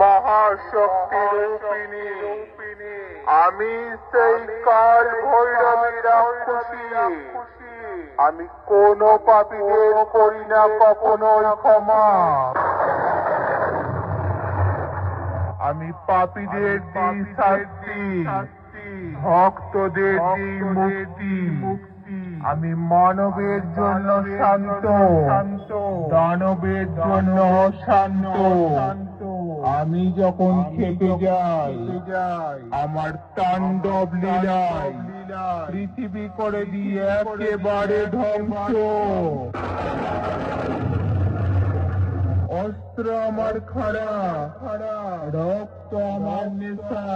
মহাশক্তি রূপিণী, আমি সেই কাল ভৈরবী রাক্ষসী। আমি কোন পাপীদের করি না কখনোই ক্ষমা। আমি পাপীদের দিই শাস্তি, ভক্তদের দিই মুক্তি। আমি মানবের জন্য শান্ত, দানবের জন্য শান্ত। আমি যখন খেপে যাই আমার তাণ্ডব লীলায় পৃথিবী করে দিয়ে একেবারে ধ্বংস। অস্ত্র আমার খাড়া, রক্ত আমার নেশা,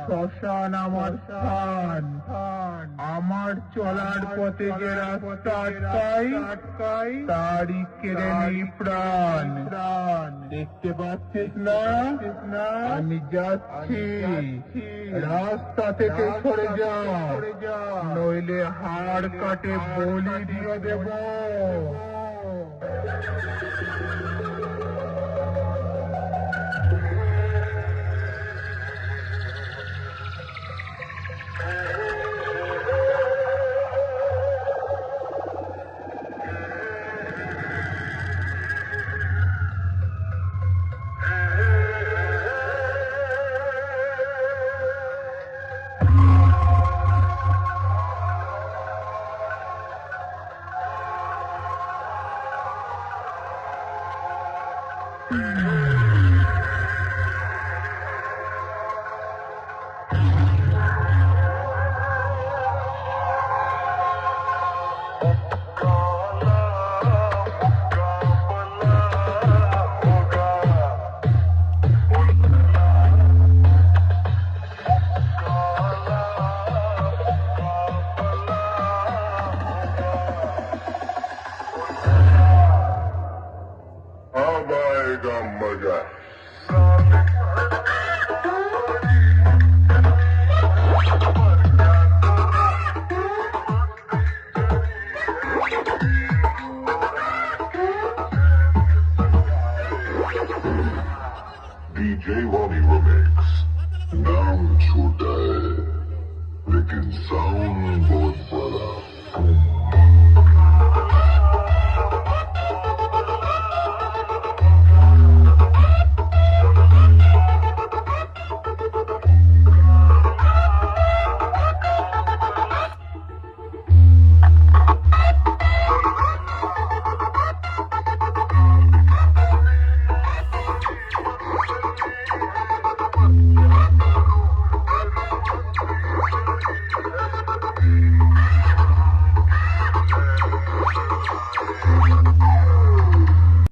শ্মশান আমার স্থান। আমার চলার পথে যে রাস্তা আটকাই তারই কেড়ে নেই প্রাণ। দেখতে পাচ্ছিস না আমি যাচ্ছি, রাস্তা থেকে সরে যা, নইলে হাড় কাটে বলি দিয়ে দেব। DJ Ronnie Remix. Down today. Making soundboard brother.